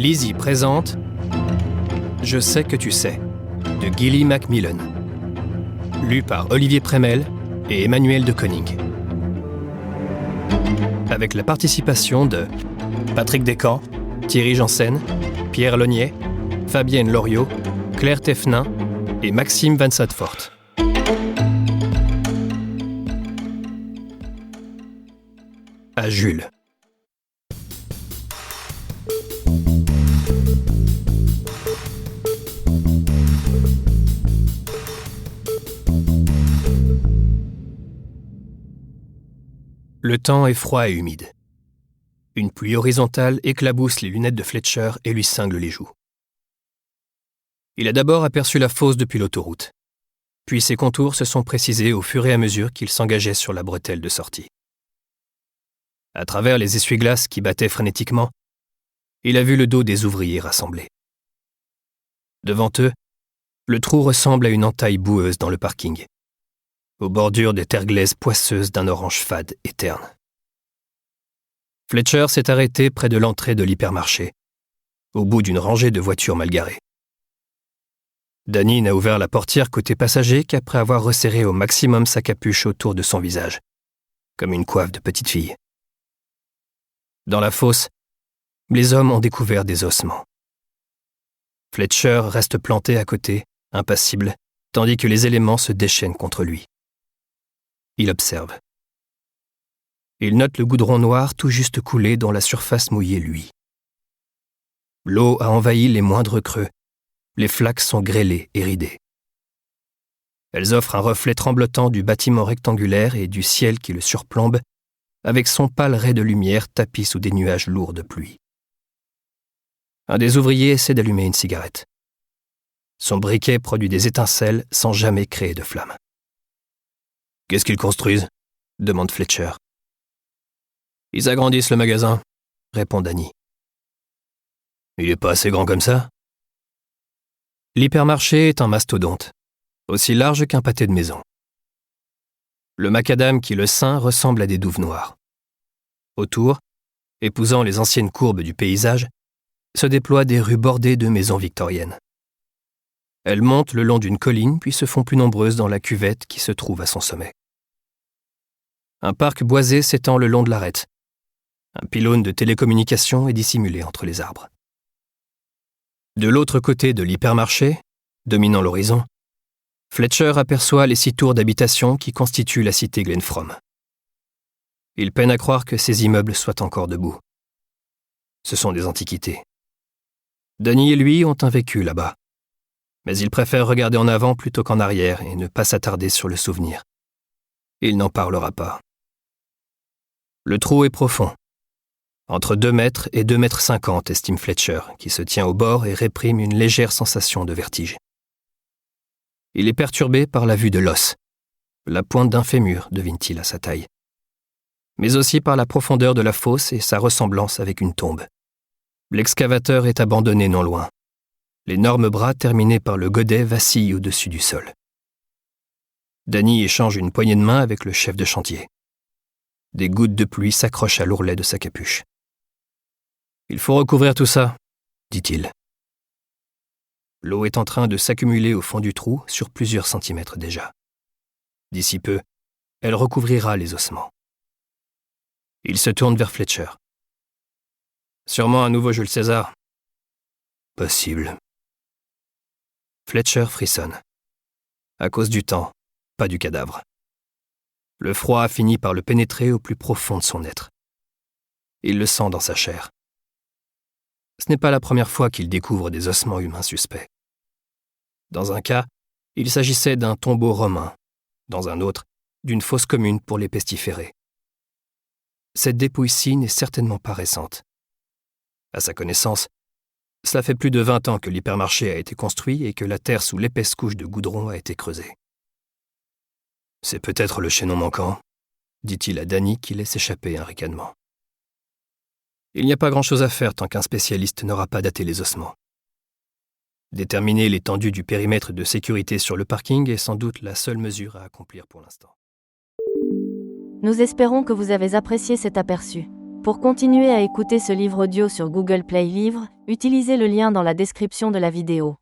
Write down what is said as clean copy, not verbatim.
Lizzie présente Je sais que tu sais, de Gilly Macmillan. Lu par Olivier Prémel et Emmanuel de Koning. Avec la participation de Patrick Descamps, Thierry Janssen, Pierre Lognier, Fabienne Loriot, Claire Teffenin et Maxime Van Sadfort. À Jules. Le temps est froid et humide. Une pluie horizontale éclabousse les lunettes de Fletcher et lui cingle les joues. Il a d'abord aperçu la fosse depuis l'autoroute. Puis ses contours se sont précisés au fur et à mesure qu'il s'engageait sur la bretelle de sortie. À travers les essuie-glaces qui battaient frénétiquement, il a vu le dos des ouvriers rassemblés. Devant eux, le trou ressemble à une entaille boueuse dans le parking, aux bordures des terres glaises poisseuses d'un orange fade et terne. Fletcher s'est arrêté près de l'entrée de l'hypermarché, au bout d'une rangée de voitures mal garées. Danny n'a ouvert la portière côté passager qu'après avoir resserré au maximum sa capuche autour de son visage, comme une coiffe de petite fille. Dans la fosse, les hommes ont découvert des ossements. Fletcher reste planté à côté, impassible, tandis que les éléments se déchaînent contre lui. Il observe. Il note le goudron noir tout juste coulé dont la surface mouillée luit. L'eau a envahi les moindres creux. Les flaques sont grêlées et ridées. Elles offrent un reflet tremblotant du bâtiment rectangulaire et du ciel qui le surplombe, avec son pâle ray de lumière tapi sous des nuages lourds de pluie. Un des ouvriers essaie d'allumer une cigarette. Son briquet produit des étincelles sans jamais créer de flamme. « Qu'est-ce qu'ils construisent ?» demande Fletcher. « Ils agrandissent le magasin », répond Danny. « Il n'est pas assez grand comme ça ?» L'hypermarché est un mastodonte, aussi large qu'un pâté de maison. Le macadam qui le ceint ressemble à des douves noires. Autour, épousant les anciennes courbes du paysage, se déploient des rues bordées de maisons victoriennes. Elles montent le long d'une colline puis se font plus nombreuses dans la cuvette qui se trouve à son sommet. Un parc boisé s'étend le long de l'arête. Un pylône de télécommunications est dissimulé entre les arbres. De l'autre côté de l'hypermarché, dominant l'horizon, Fletcher aperçoit les 6 tours d'habitation qui constituent la cité Glenfrom. Il peine à croire que ces immeubles soient encore debout. Ce sont des antiquités. Danny et lui ont un vécu là-bas, mais il préfère regarder en avant plutôt qu'en arrière et ne pas s'attarder sur le souvenir. Il n'en parlera pas. Le trou est profond. Entre 2 mètres et 2,50 mètres, estime Fletcher, qui se tient au bord et réprime une légère sensation de vertige. Il est perturbé par la vue de l'os, la pointe d'un fémur, devine-t-il à sa taille, mais aussi par la profondeur de la fosse et sa ressemblance avec une tombe. L'excavateur est abandonné non loin. L'énorme bras terminé par le godet vacille au-dessus du sol. Danny échange une poignée de main avec le chef de chantier. Des gouttes de pluie s'accrochent à l'ourlet de sa capuche. « Il faut recouvrir tout ça », dit-il. L'eau est en train de s'accumuler au fond du trou sur plusieurs centimètres déjà. D'ici peu, elle recouvrira les ossements. Il se tourne vers Fletcher. « Sûrement un nouveau Jules César. »« Possible. » Fletcher frissonne. À cause du temps, pas du cadavre. Le froid a fini par le pénétrer au plus profond de son être. Il le sent dans sa chair. Ce n'est pas la première fois qu'il découvre des ossements humains suspects. Dans un cas, il s'agissait d'un tombeau romain, dans un autre, d'une fosse commune pour les pestiférés. Cette dépouille-ci n'est certainement pas récente. À sa connaissance, cela fait plus de 20 ans que l'hypermarché a été construit et que la terre sous l'épaisse couche de goudron a été creusée. « C'est peut-être le chaînon manquant », dit-il à Danny qui laisse échapper un ricanement. Il n'y a pas grand-chose à faire tant qu'un spécialiste n'aura pas daté les ossements. Déterminer l'étendue du périmètre de sécurité sur le parking est sans doute la seule mesure à accomplir pour l'instant. Nous espérons que vous avez apprécié cet aperçu. Pour continuer à écouter ce livre audio sur Google Play Livres, utilisez le lien dans la description de la vidéo.